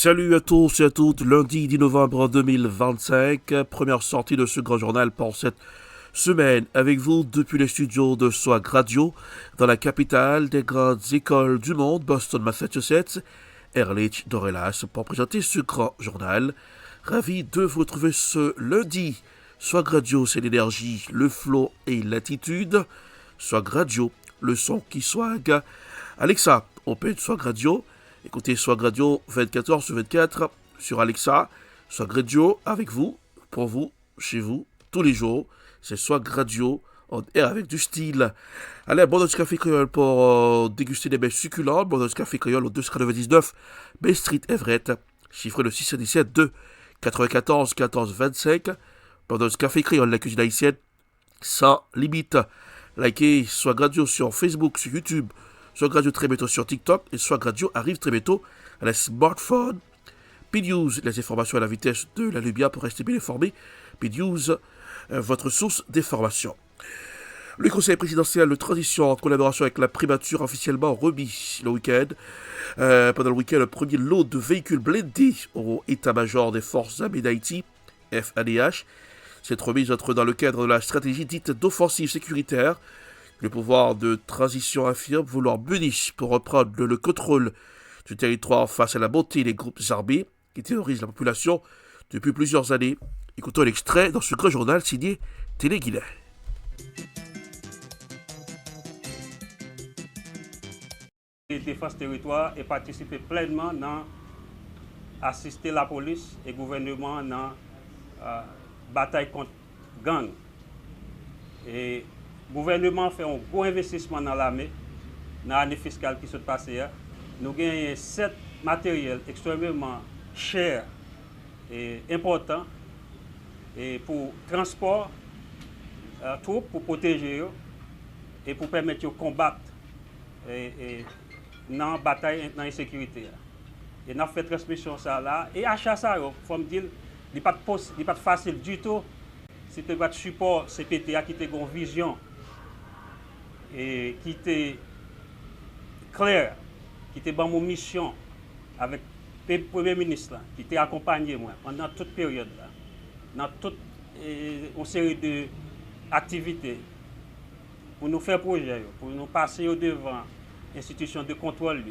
Salut à tous et à toutes, lundi 10 novembre 2025, première sortie de ce grand journal pour cette semaine avec vous depuis les studios de Swag Radio dans la capitale des grandes écoles du monde, Boston, Massachusetts, Ehrlich Dorellas, pour présenter ce grand journal. Ravi de vous retrouver ce lundi. Swag Radio, c'est l'énergie, le flow et l'attitude. Swag Radio, le son qui swag. Alexa, open Swag Radio. Écoutez Swag Radio 24h/24 sur Alexa. Swag Radio avec vous, pour vous, chez vous, tous les jours. C'est Swag Radio en air avec du style. Allez, bon dose café créole pour déguster des mets succulents. Bon dose café créole au 299 Bay Street Everett. Chiffré le 617 2 94 14 25. Bon dose café créole, la cuisine haïtienne sans limite. Likez Swag Radio sur Facebook, sur YouTube. Swag Radio très bientôt sur TikTok et Swag Radio arrive très bientôt à la smartphone. PNews, les informations à la vitesse de la lumière pour rester bien informé. PNews, votre source d'information. Le conseil présidentiel de transition en collaboration avec la primature officiellement remis le week-end. Pendant le week-end, le premier lot de véhicules blindés au état-major des forces armées d'Haïti, FADH. Cette remise entre dans le cadre de la stratégie dite d'offensive sécuritaire. Le pouvoir de transition affirme vouloir mener pour reprendre le contrôle du territoire face à la montée des groupes armés qui terrorisent la population depuis plusieurs années. Écoutons l'extrait dans ce grand journal signé Télé Guilain. Défense territoire et participer pleinement dans assister la police et le gouvernement dans la bataille contre gang. Et le gouvernement fait un gros investissement dans l'armée, dans l'année fiscale qui s'est passée. Nous avons 7 matériels extrêmement chers et importants et pour transport, troupes, pour protéger et pour permettre de combattre dans la bataille dans l'insécurité. Et nous avons fait transmission ça là. Et achat ça, il faut me dire, il n'est pas facile du tout. Si tu as support CPTA qui a une vision et qui était clair, qui était dans mon mission avec le Premier ministre, là, qui était accompagné moi pendant toute période, là, dans toute une série d'activités pour nous faire projet, pour nous passer au devant institutions de contrôle,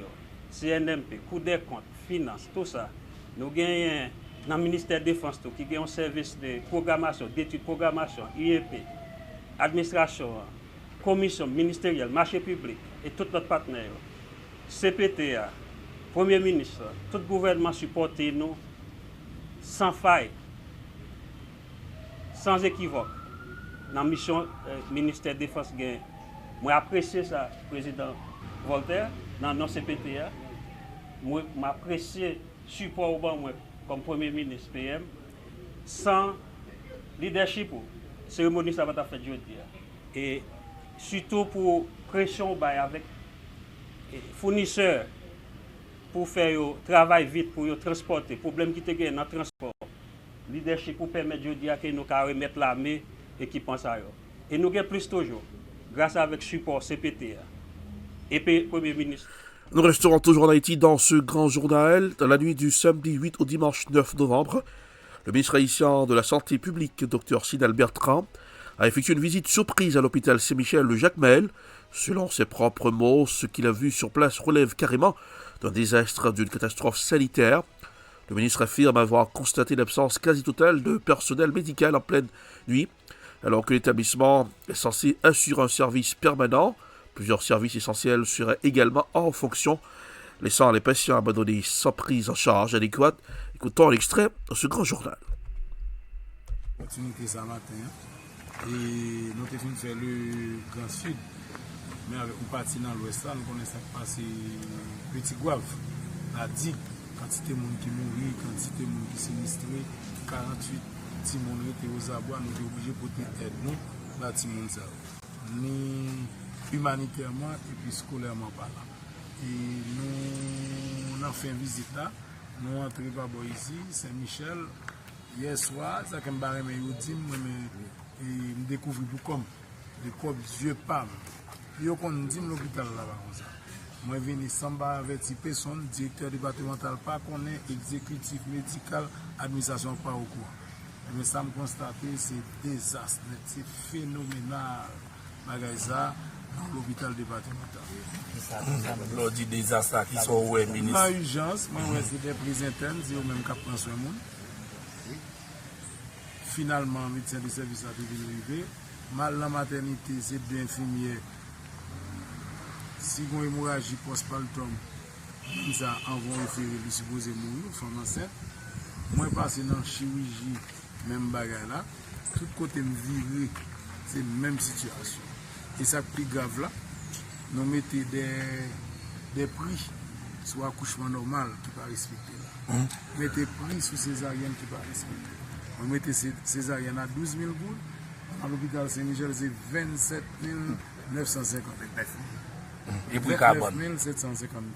CNMP, Cour des comptes, finances, tout ça. Nous gagnons dans le ministère de la Défense qui a un service de programmation, d'études de programmation, IEP, administration, commission ministérielle, marché public et tous notre partenaires, CPTA, Premier ministre, tout le gouvernement supporte nous sans faille, sans équivoque. Dans la mission ministère de la Défense, moi apprécie ça, président Voltaire, dans nos CPTA, moi apprécie le support au banc comme Premier ministre PM, sans leadership, cérémonie ça va faire jeudi. Et surtout pour pression avec les fournisseurs pour faire le travail vite, pour transporter, problème qui est dans le transport. Leadership pour permettre jeudi que nous remettre l'armée et qui pense à eux. Et nous gagnons plus toujours, grâce avec support CPT et Premier ministre. Nous resterons toujours en Haïti dans ce grand journal. Dans la nuit du samedi 8 au dimanche 9 novembre, le ministre haïtien de la Santé publique, Dr Sidal Bertrand, a effectué une visite surprise à l'hôpital Saint-Michel de Jacmel. Selon ses propres mots, ce qu'il a vu sur place relève carrément d'un désastre, d'une catastrophe sanitaire. Le ministre affirme avoir constaté l'absence quasi totale de personnel médical en pleine nuit, alors que l'établissement est censé assurer un service permanent. Plusieurs services essentiels seraient également en fonction, laissant les patients abandonnés sans prise en charge adéquate. Écoutons l'extrait de ce grand journal. Opportunité ça matin, et nous avons fait le Grand Sud, mais avec une partie dans l'ouest, nous connaissons passer Petit Guave, la digue, quantité de monde qui mourit, quantité de monde qui sinistré, 48 petits monde qui étaient aux abois, nous sommes obligés de porter aide, nous, là, petits monde ça. Ni humanitairement et puis scolairement par là. Et nous avons fait une visite là, nous entrons par ici, Saint-Michel. Hier soir, ça que je me découvre comme des corps yeux pâles. Puis on dit l'hôpital là-bas comme ça. Moi, je viens sans avertir personne, directeur départemental, pas qu'on est exécutif médical, administration pas au courant. Mais ça me constate, c'est désastre, c'est phénoménal. Ça, dans l'hôpital départemental. L'on dit désastre qui sont ouais, ministre. Dans l'urgence, moi, c'est des prises internes, c'est eux-mêmes qui prennent soin de monde. Finalement, le médecin de service a été arrivé. Mal la maternité, c'est deux infirmières. Si on a une hémorragie post-partum, ça envoie référé, lui supposé mourir, femme enceinte. Moi, passé dans la chirurgie, même bagarre là, tout côté me viré, c'est la même situation. Et ça plus grave là, nous mettons des prix sur l'accouchement normal qui ne pas respecté là. Mettez prix sur césarienne qui ne pas respecté. On mettait césarienne à 12 000 gouttes. À l'hôpital Saint-Michel, c'est 27 959. Et puis carbone. 29 750 gouttes.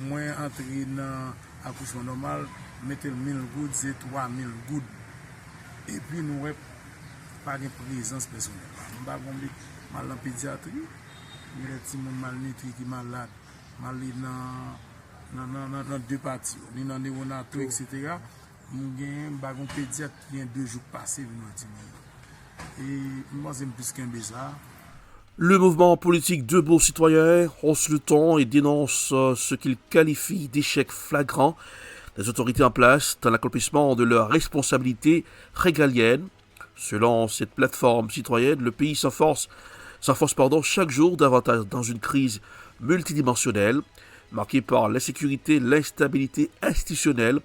Moi, entré dans l'accouchement normal, mettez 1000 gouttes, c'est 3000 gouttes. Et puis, nous n'avons pas de présence personnelle. Nous n'avons pas mal en pédiatrie, il y a des petits gens malnutris qui sont malades, malades dans deux parties, ni dans les néonataux, etc. Nous avons un pédiatre qui vient 2 jours passés. Et moi, c'est plus qu'un bizarre. Le mouvement politique Debout Citoyens hausse le ton et dénonce ce qu'il qualifie d'échec flagrant des autorités en place dans l'accomplissement de leurs responsabilités régaliennes. Selon cette plateforme citoyenne, le pays s'enfonce chaque jour davantage dans une crise multidimensionnelle, marquée par l'insécurité, l'instabilité institutionnelle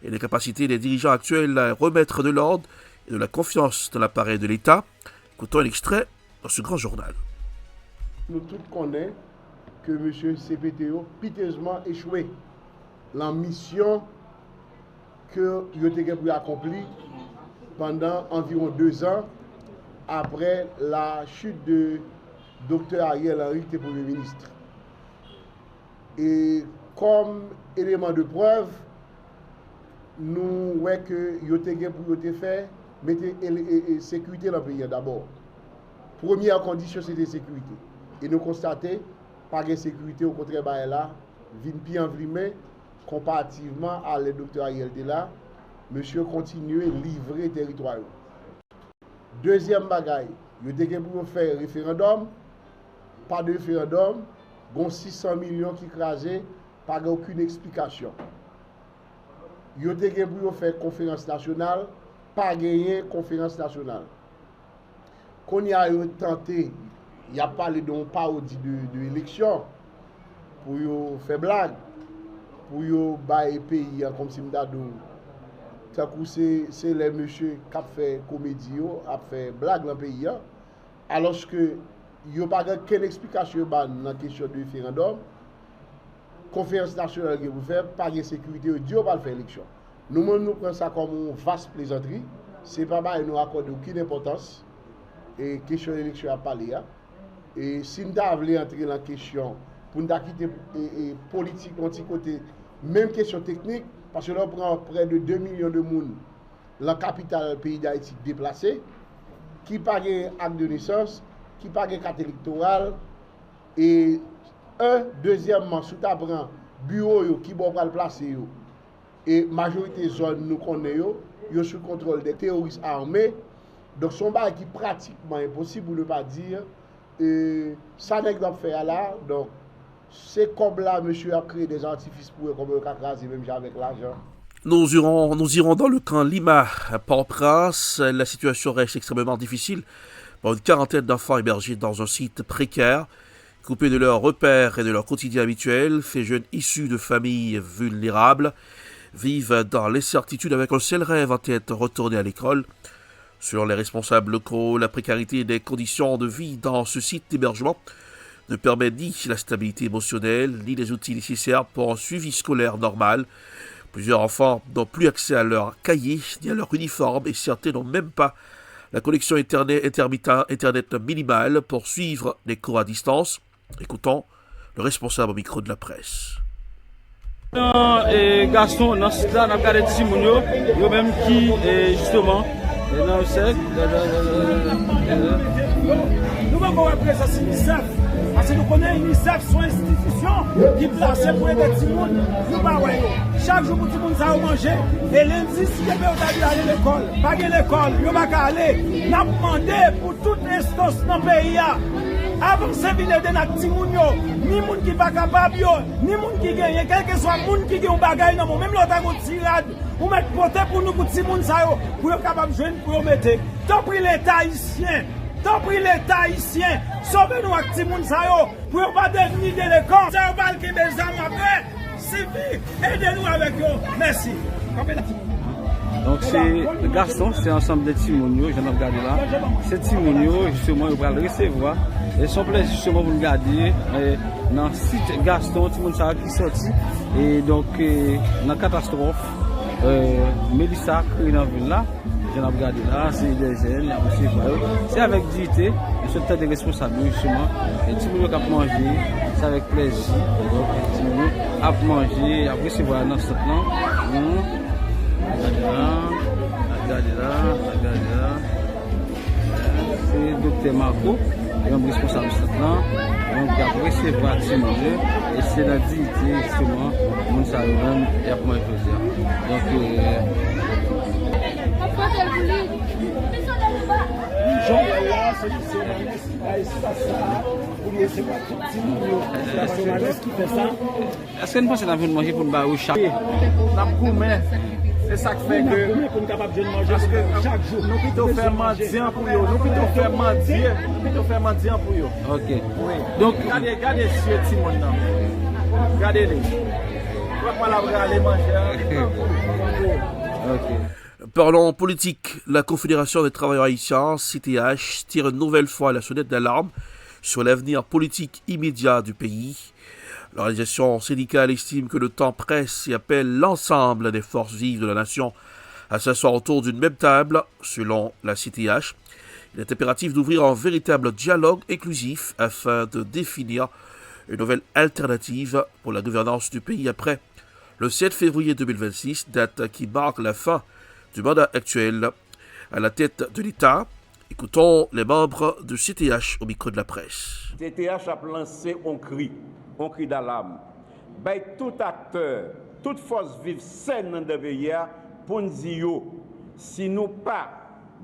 et l'incapacité des dirigeants actuels à remettre de l'ordre et de la confiance dans l'appareil de l'État. Écoutons un extrait dans ce grand journal. Nous tous connaissons que M. CPTO piteusement échoué. La mission que il a accomplie pendant environ 2 ans après la chute de Dr Ariel Henry, qui était Premier ministre. Et comme élément de preuve, nous voyons que il pour faire mettre sécurité dans le pays d'abord. Première condition, c'était sécurité. Et nous constatons pas de sécurité, au contraire, là, vient pire envrimé comparativement à le docteur Ariel là, monsieur continue à livrer territoire. Deuxième bagaille, il était pour faire référendum, pas de référendum, il 600 millions qui crasé, pas aucune explication. Il était pour faire conférence nationale, pas gagné conférence nationale. Quand il y a tenté, il y a parlé d'un parodie de l'élection pour faire blague, pour bailler pays comme si m'dadou. C'est les monsieur qui ont fait comédie, qui ont fait blague dans le pays. Alors que il n'y a pas aucune explication dans la question du référendum. Conférence nationale que vous faites, pas de sécurité, Dieu va faire l'élection. Nous prenons ça comme une vaste plaisanterie. Ce n'est pas mal, nous accordons aucune importance. Et question de l'élection à parler. Et si nous avons entrer dans la question, pour nous quitter politique, côté, même question technique, parce que là, on prend près de 2 millions de monde, la capitale pays d'Haïti déplacée, qui pague acte de naissance, qui pague carte électorale, et deuxièmement, sous ta prend bureau qui va le placer, et majorité zone nous connaissons, ils sous contrôle des terroristes armés, donc son bail qui est pratiquement impossible, pour ne pas dire, ça n'est pas faire là, donc c'est comme là, monsieur a créé des artifices pour comme le cacrase, même avec l'argent. Nous irons dans le camp Lima, Port-au-Prince. La situation reste extrêmement difficile pour une quarantaine d'enfants hébergés dans un site précaire, coupés de leurs repères et de leur quotidien habituel. Ces jeunes issus de familles vulnérables vivent dans l'incertitude avec un seul rêve en tête, retourner à l'école. Selon les responsables locaux, la précarité des conditions de vie dans ce site d'hébergement ne permet ni la stabilité émotionnelle, ni les outils nécessaires pour un suivi scolaire normal. Plusieurs enfants n'ont plus accès à leurs cahiers, ni à leur uniforme, et certains n'ont même pas la connexion Internet minimale pour suivre les cours à distance. Écoutons le responsable au micro de la presse. Gaston, dans ce site-là, on a regardé des Simonio, yo même qui, justement, dans le cercle, nous allons voir après ça, c'est bizarre. Parce que nous connaissons l'UNICEF, son institution qui place pour aider les gens. Nous pas chaque jour, les gens ont mangé. Et lundi, si les gens ont aller à l'école, pas à l'école, ils n'ont pas aller. Nous avons demandé pour toute instance dans le pays. Avant de se venir de notre petit moun yo, ni moun qui pas capable yo, ni moun qui gagne, quel que soit moun qui gagne un bagay dans même l'autre a une tirade, ou mettre côté pour nous pour petit moun ça yo, pour yo capable joindre pour yo mettre. Tant pris l'État haïtien, sauvez-nous avec petit moun ça yo, pour yo pas devenir délinquant. Ça yo pas qui des armes après, civique, aidez-nous avec yo. Merci. Donc c'est Gaston, c'est ensemble de Timonio, j'en ai regardé là. C'est Timonio, justement, il va le recevoir. Et son plaisir justement pour le garder dans le site Gaston, Timon Sarah qui sorti. Et donc dans la catastrophe, Mélissa qui est dans la ville là, j'en ai regardé là, c'est des jeunes, c'est avec dignité, ils sont des responsables justement. Et Timonio a mangé, c'est avec plaisir. Donc Timonio a mangé, a recevoir dans ce plan. Regardez là. C'est le docteur Marco, un responsable de ce plan. Donc, il a recevoir Timonio et c'est la dignité, justement, mon salon et à moi Donc, est-ce que nous pensons que nous manger pour nous barrer au chat? C'est ça qui fait que parce que chaque jour nous plutôt faire mendiant pour eux, nous plutôt faire mendiant pour eux. OK. Oui. Donc regardez ce Timon là. Regardez-les. Regardez manger. OK. Parlons politique. La Confédération des travailleurs haïtiens, CTH, tire une nouvelle fois la sonnette d'alarme sur l'avenir politique immédiat du pays. L'organisation syndicale estime que le temps presse et appelle l'ensemble des forces vives de la nation à s'asseoir autour d'une même table. Selon la CTH, il est impératif d'ouvrir un véritable dialogue inclusif afin de définir une nouvelle alternative pour la gouvernance du pays après le 7 février 2026, date qui marque la fin du mandat actuel à la tête de l'État. Écoutons les membres de CTH au micro de la presse. CTH a lancé un cri d'alarme. Tout acteur, toute force vive saine dans le pays pour nous dire si nous pas,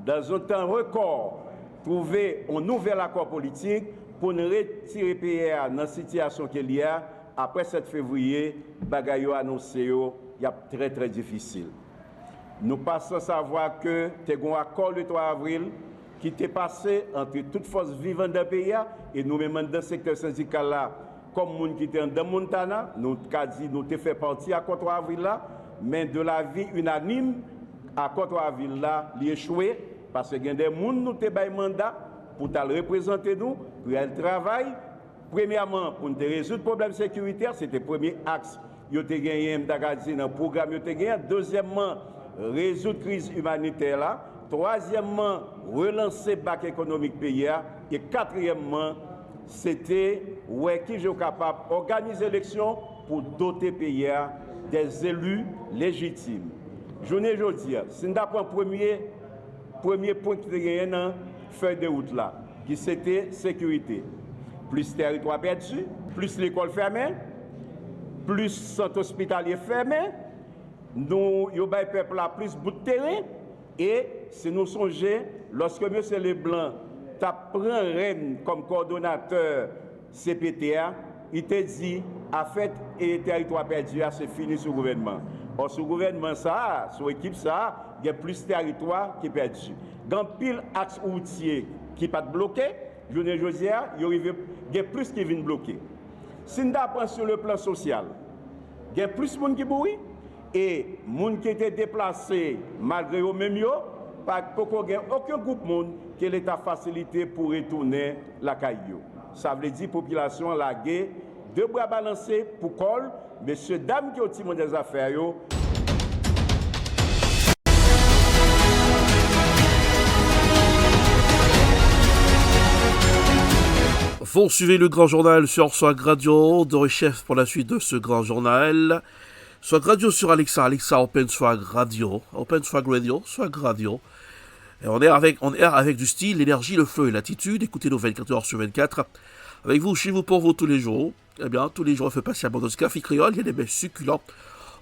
dans un temps record, trouver un nouvel accord politique pour nous retirer le pays dans la situation qu'il y a, après 7 février, bagaille annoncé, il y a très très difficile. Nous passons à savoir que tu as un accord le 3 avril qui est passé entre toutes forces vivantes dans le pays et nous-mêmes dans le secteur syndical là, comme nous qui étaient dans Montana, nous avons fait partie à 3 avril là, mais de la vie unanime, à 3 avril là, il a échoué parce que des gens nous ont fait mandat pour représenter nous, pour le travail. Premièrement, pour nous résoudre le problème sécuritaire, c'était le premier axe. Ils ont gagné dans le programme. Deuxièmement, résoudre la crise humanitaire là. Troisièmement, relancer le bac économique pays. Et quatrièmement, c'était qui est capable d'organiser l'élection pour doter le pays des élus légitimes. Je ne veux dire, si nous avons le premier point qui est dans la feuille de route là, qui c'était sécurité. Plus territoire perdu, plus l'école fermée, plus centre hospitalier fermé, nous avons peuple là plus bout de terrain. Et si nous songeons, lorsque M. Leblanc prend Rennes comme coordonnateur CPTA, il t'a dit, à fait, et territoire perdu, c'est fini sous le gouvernement. Or, sous le gouvernement, ça, sous l'équipe, ça, il y a plus de territoire qui est perdu. Dans pile axe routier qui n'est pas bloqué, je ne dis pas, il y a plus qui viennent bloquer. Si nous apprenons sur le plan social, il y a plus de monde qui bouille et les gens qui étaient déplacés, malgré eux-mêmes, aucun groupe de monde qui l'État facilité pour retourner la caillou. Ça veut dire que la population a lagué, deux bras balancés pour col, mais ce dame qui ont tiré des affaires, Vous suivez le grand journal sur Swag Radio, de chef pour la suite de ce grand journal. Swag Radio sur Alexa Open Swag Radio, Swag Radio. Et on est avec du style, l'énergie, le flow et l'attitude. Écoutez-nous 24 heures sur 24 Avec vous, chez vous, pour vous, tous les jours. Eh bien, tous les jours, on fait passer à Bordeaux Café Créole. Il y a des mets succulents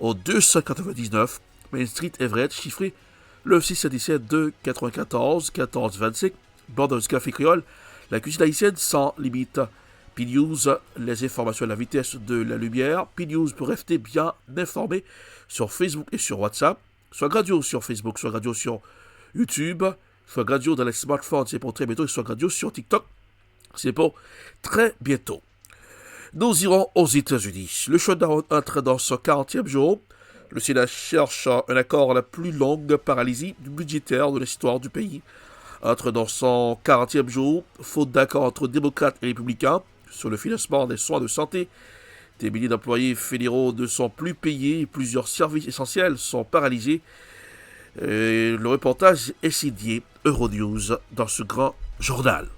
au 299 Main Street Everett, chiffré le 617 2 94 14 25. Bordeaux Café Créole, la cuisine haïtienne sans limite. P-News, les informations à la vitesse de la lumière. P-News pour rester bien informé sur Facebook et sur WhatsApp. Soit radio sur Facebook, soit radio sur YouTube, soit radio dans les smartphones, c'est pour très bientôt, et soit radio sur TikTok, c'est pour très bientôt. Nous irons aux États-Unis. Le shutdown entre dans son 40e jour. Le Sénat cherche un accord à la plus longue paralysie budgétaire de l'histoire du pays. Entre dans son 40e jour, faute d'accord entre démocrates et républicains sur le financement des soins de santé. Des milliers d'employés fédéraux ne sont plus payés et plusieurs services essentiels sont paralysés. Et le reportage est signé Euronews dans ce grand journal.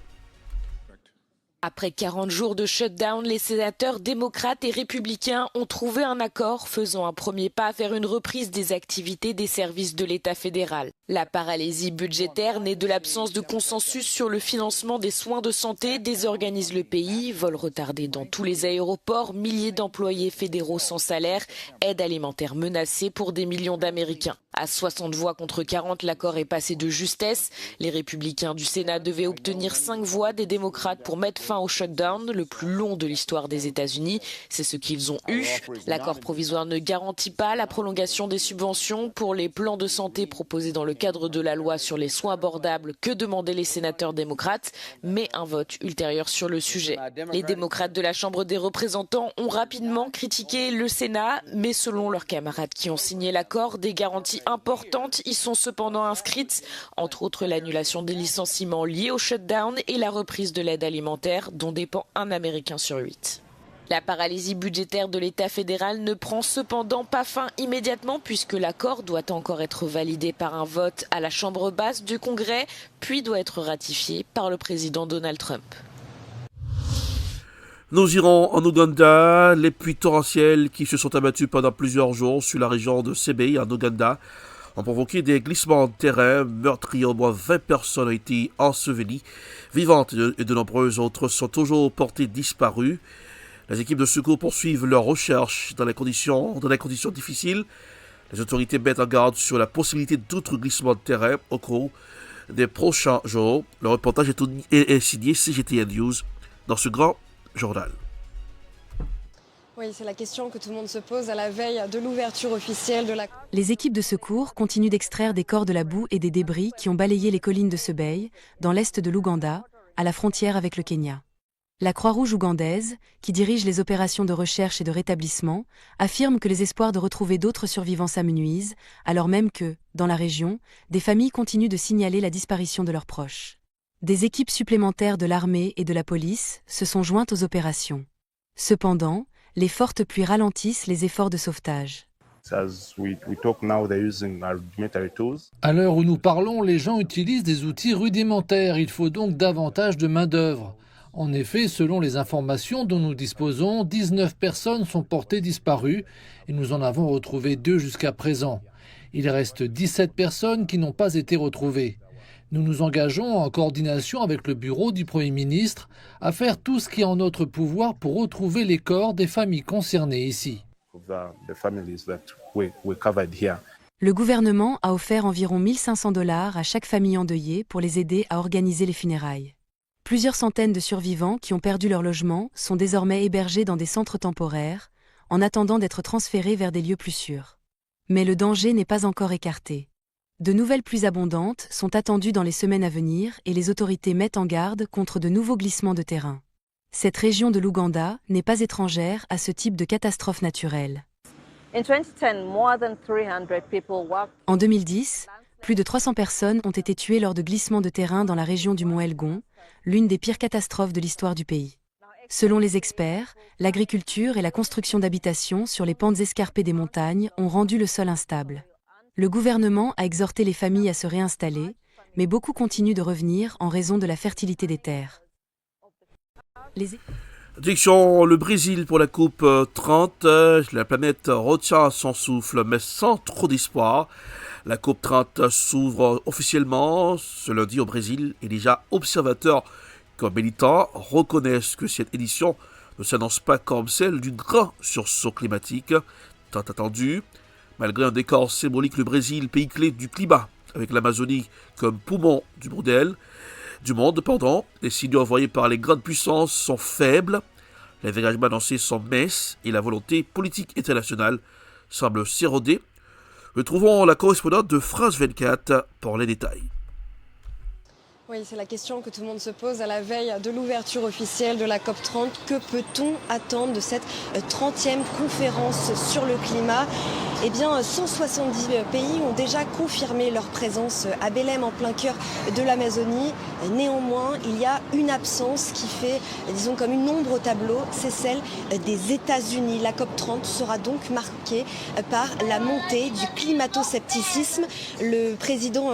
Après 40 jours de shutdown, les sénateurs démocrates et républicains ont trouvé un accord faisant un premier pas vers une reprise des activités des services de l'État fédéral. La paralysie budgétaire née de l'absence de consensus sur le financement des soins de santé désorganise le pays, vols retardés dans tous les aéroports, milliers d'employés fédéraux sans salaire, aide alimentaire menacée pour des millions d'Américains. À 60 voix contre 40, l'accord est passé de justesse. Les républicains du Sénat devaient obtenir 5 voix des démocrates pour mettre fin au shutdown, le plus long de l'histoire des États-Unis. C'est ce qu'ils ont eu. L'accord provisoire ne garantit pas la prolongation des subventions pour les plans de santé proposés dans le cadre de la loi sur les soins abordables que demandaient les sénateurs démocrates, mais un vote ultérieur sur le sujet. Les démocrates de la Chambre des représentants ont rapidement critiqué le Sénat, mais selon leurs camarades qui ont signé l'accord, des garanties importantes y sont cependant inscrites, entre autres l'annulation des licenciements liés au shutdown et la reprise de l'aide alimentaire dont dépend un Américain sur 8. La paralysie budgétaire de l'État fédéral ne prend cependant pas fin immédiatement puisque l'accord doit encore être validé par un vote à la Chambre basse du Congrès, puis doit être ratifié par le président Donald Trump. Nous irons en Ouganda. Les pluies torrentielles qui se sont abattues pendant plusieurs jours sur la région de Sebei en Ouganda ont provoqué des glissements de terrain meurtriers. Au moins 20 personnes ont été ensevelies, vivantes, et de nombreuses autres sont toujours portées disparues. Les équipes de secours poursuivent leurs recherches dans des conditions difficiles. Les autorités mettent en garde sur la possibilité d'autres glissements de terrain au cours des prochains jours. Le reportage est signé CGTN News dans ce grand journal. Oui, c'est la question que tout le monde se pose à la veille de l'ouverture officielle de la... Les équipes de secours continuent d'extraire des corps de la boue et des débris qui ont balayé les collines de Sebei, dans l'est de l'Ouganda, à la frontière avec le Kenya. La Croix-Rouge ougandaise, qui dirige les opérations de recherche et de rétablissement, affirme que les espoirs de retrouver d'autres survivants s'amenuisent, alors même que, dans la région, des familles continuent de signaler la disparition de leurs proches. Des équipes supplémentaires de l'armée et de la police se sont jointes aux opérations. Cependant, les fortes pluies ralentissent les efforts de sauvetage. À l'heure où nous parlons, les gens utilisent des outils rudimentaires. Il faut donc davantage de main-d'œuvre. En effet, selon les informations dont nous disposons, 19 personnes sont portées disparues et nous en avons retrouvé 2 jusqu'à présent. Il reste 17 personnes qui n'ont pas été retrouvées. Nous nous engageons en coordination avec le bureau du Premier ministre à faire tout ce qui est en notre pouvoir pour retrouver les corps des familles concernées ici. Le gouvernement a offert environ $1 500 à chaque famille endeuillée pour les aider à organiser les funérailles. Plusieurs centaines de survivants qui ont perdu leur logement sont désormais hébergés dans des centres temporaires, en attendant d'être transférés vers des lieux plus sûrs. Mais le danger n'est pas encore écarté. De nouvelles pluies abondantes sont attendues dans les semaines à venir et les autorités mettent en garde contre de nouveaux glissements de terrain. Cette région de l'Ouganda n'est pas étrangère à ce type de catastrophe naturelle. En 2010, plus de 300 personnes ont été tuées lors de glissements de terrain dans la région du mont Elgon, l'une des pires catastrophes de l'histoire du pays. Selon les experts, l'agriculture et la construction d'habitations sur les pentes escarpées des montagnes ont rendu le sol instable. Le gouvernement a exhorté les familles à se réinstaller, mais beaucoup continuent de revenir en raison de la fertilité des terres. Direction le Brésil pour la Coupe 30. La planète retient son souffle, mais sans trop d'espoir. La Coupe 30 s'ouvre officiellement ce lundi au Brésil et déjà observateur comme militants, reconnaissent que cette édition ne s'annonce pas comme celle du grand sursaut climatique tant attendu. Malgré un décor symbolique, le Brésil, pays clé du climat, avec l'Amazonie comme poumon du monde, les signaux envoyés par les grandes puissances sont faibles, les engagements annoncés sont minces et la volonté politique internationale semble s'éroder. Retrouvons la correspondante de France 24 pour les détails. Oui, c'est la question que tout le monde se pose à la veille de l'ouverture officielle de la COP30. Que peut-on attendre de cette 30e conférence sur le climat ? Eh bien, 170 pays ont déjà confirmé leur présence à Belém, en plein cœur de l'Amazonie. Néanmoins, il y a une absence qui fait, disons, comme une ombre au tableau, c'est celle des États-Unis. La COP30 sera donc marquée par la montée du climato-scepticisme. Le président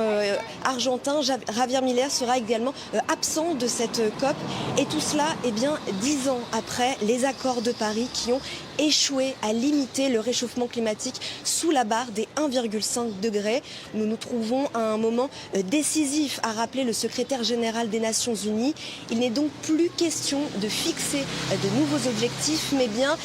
argentin, Javier Milei, sera également absent de cette COP. Et tout cela, eh bien, 10 ans après les accords de Paris qui ont échoué à limiter le réchauffement climatique sous la barre des 1,5 degrés. Nous nous trouvons à un moment décisif, a rappelé le secrétaire général des Nations Unies. Il n'est donc plus question de fixer de nouveaux objectifs, mais bien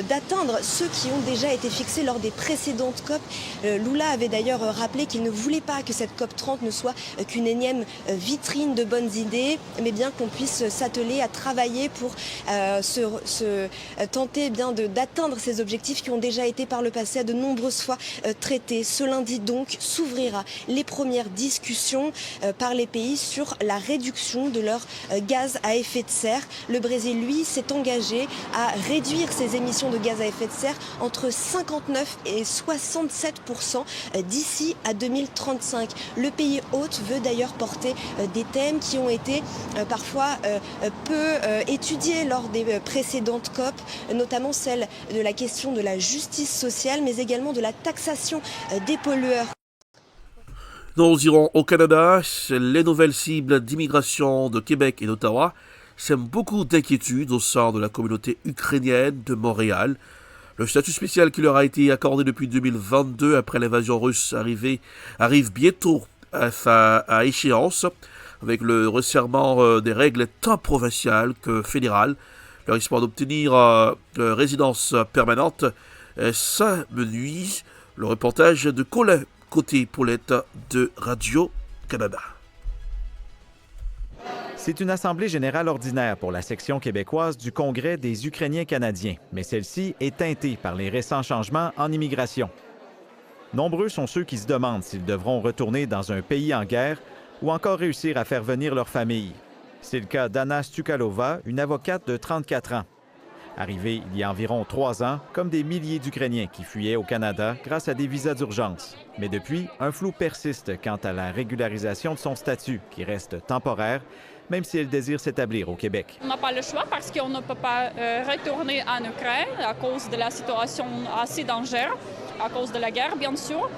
d'atteindre ceux qui ont déjà été fixés lors des précédentes COP. Lula avait d'ailleurs rappelé qu'il ne voulait pas que cette COP30 ne soit qu'une énième vitrine de bonnes idées, mais bien qu'on puisse s'atteler à travailler pour tenter d'atteindre ces objectifs qui ont déjà été par le passé à de nombreuses fois traités. Ce lundi donc s'ouvrira les premières discussions par les pays sur la réduction de leurs gaz à effet de serre. Le Brésil, lui, s'est engagé à réduire ses émissions de gaz à effet de serre entre 59 et 67% d'ici à 2035. Le pays hôte veut d'ailleurs porter des thèmes qui ont été parfois peu étudiés lors des précédentes COP, notamment celle de la question de la justice sociale, mais également de la taxation des pollueurs. Nous irons au Canada. Les nouvelles cibles d'immigration de Québec et d'Ottawa sèment beaucoup d'inquiétudes au sein de la communauté ukrainienne de Montréal. Le statut spécial qui leur a été accordé depuis 2022 après l'invasion russe arrive bientôt à échéance, avec le resserrement des règles tant provinciales que fédérales. Leur espoir d'obtenir résidence permanente s'amenuise. Le reportage de Colin Côté-Paulette de Radio-Canada. C'est une assemblée générale ordinaire pour la section québécoise du Congrès des Ukrainiens canadiens, mais celle-ci est teintée par les récents changements en immigration. Nombreux sont ceux qui se demandent s'ils devront retourner dans un pays en guerre ou encore réussir à faire venir leur famille. C'est le cas d'Anna Stukalova, une avocate de 34 ans. Arrivée il y a environ 3 ans, comme des milliers d'Ukrainiens qui fuyaient au Canada grâce à des visas d'urgence. Mais depuis, un flou persiste quant à la régularisation de son statut, qui reste temporaire, même si elle désire s'établir au Québec. On n'a pas le choix parce qu'on ne peut pas retourner en Ukraine à cause de la situation assez dangereuse, à cause de la guerre, bien sûr.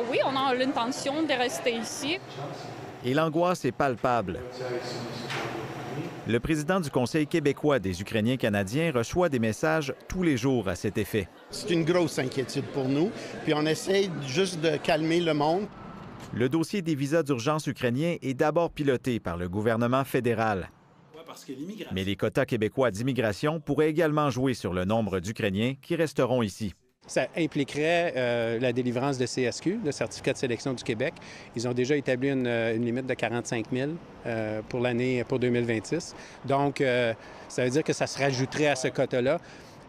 Oui, on a l'intention de rester ici. Et l'angoisse est palpable. Le président du Conseil québécois des Ukrainiens canadiens reçoit des messages tous les jours à cet effet. C'est une grosse inquiétude pour nous, puis on essaie juste de calmer le monde. Le dossier des visas d'urgence ukrainiens est d'abord piloté par le gouvernement fédéral. Mais les quotas québécois d'immigration pourraient également jouer sur le nombre d'Ukrainiens qui resteront ici. Ça impliquerait la délivrance de CSQ, le certificat de sélection du Québec. Ils ont déjà établi une limite de 45 000 pour l'année pour 2026. Donc, ça veut dire que ça se rajouterait à ce quota-là.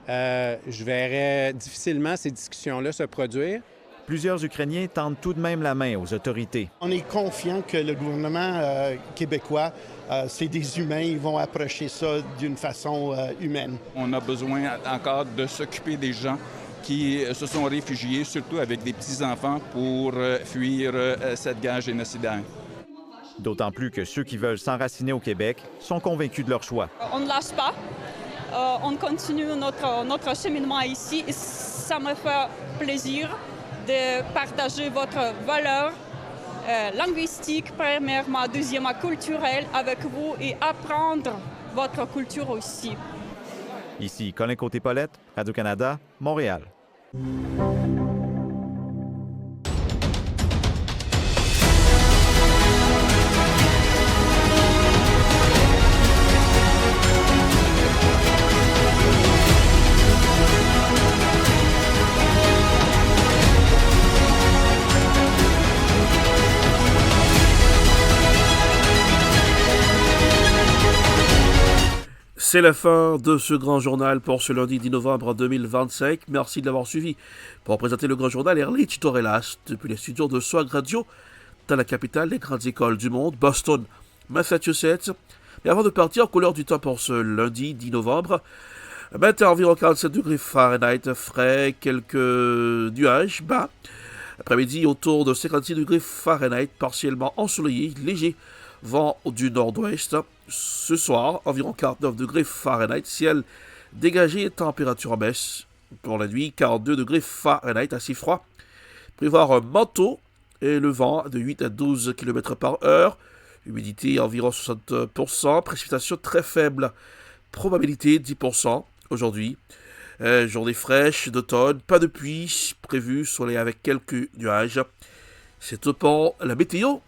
Je verrais difficilement ces discussions-là se produire. Plusieurs Ukrainiens tendent tout de même la main aux autorités. On est confiant que le gouvernement québécois, c'est des humains, ils vont approcher ça d'une façon humaine. On a besoin encore de s'occuper des gens qui se sont réfugiés, surtout avec des petits-enfants, pour fuir cette guerre génocidaire. D'autant plus que ceux qui veulent s'enraciner au Québec sont convaincus de leur choix. On ne lâche pas. On continue notre cheminement ici. Et ça me fait plaisir de partager votre valeur linguistique, premièrement, deuxièmement, culturelle avec vous et apprendre votre culture aussi. Ici Colin Côté-Paulette, Radio-Canada, Montréal. C'est la fin de ce grand journal pour ce lundi 10 novembre 2025. Merci de l'avoir suivi. Pour présenter le grand journal, Erlich Torelas, depuis les studios de Swag Radio, dans la capitale des grandes écoles du monde, Boston, Massachusetts. Et avant de partir, couleur du temps pour ce lundi 10 novembre, matin environ 47 degrés Fahrenheit, frais, quelques nuages, bas. Après-midi, autour de 56 degrés Fahrenheit, partiellement ensoleillé, léger, vent du nord-ouest. Ce soir, environ 49 degrés Fahrenheit, ciel dégagé, température en baisse. Pour la nuit, 42 degrés Fahrenheit, assez froid. Prévoir un manteau et le vent de 8 à 12 km par heure. Humidité environ 60%, précipitation très faible, probabilité 10% aujourd'hui. Journée fraîche d'automne, pas de pluie prévue, soleil avec quelques nuages. C'est tout pour la météo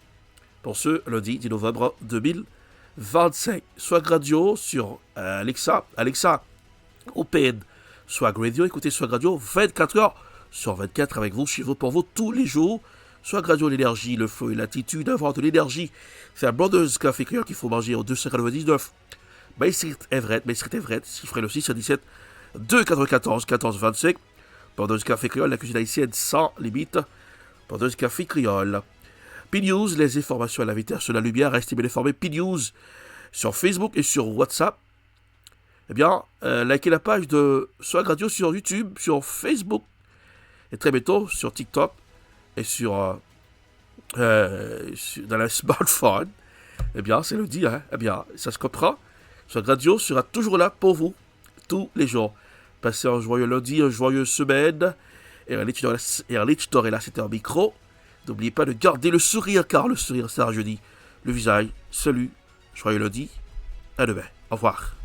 pour ce lundi 10 novembre 2025. Swag Radio sur Alexa, Open Swag Radio, écoutez Swag Radio 24 heures sur 24 avec vous, chez vous, pour vous tous les jours. Swag Radio, l'énergie, le feu et l'attitude, avoir de l'énergie. C'est un Brothers Café Créole qu'il faut manger au 299 Main Street Everett, chiffrez le 6 à 17 294 14 25. Brothers Café Créole, la cuisine haïtienne sans limite. Brothers Café Créole. P-News, les informations à la vitesse de la lumière, restez bien informés. P-News sur Facebook et sur WhatsApp. Eh bien, likez la page de Swag Radio sur YouTube, sur Facebook et très bientôt sur TikTok et sur dans le smartphone. Eh bien, c'est le dit, hein? Eh bien, ça se comprend. Swag Radio sera toujours là pour vous tous les jours. Passez un joyeux lundi, une joyeuse semaine. Erlich Torelas, c'était un micro. N'oubliez pas de garder le sourire, car le sourire, ça rajeunit le visage. Salut, joyeux lundi, à demain. Au revoir.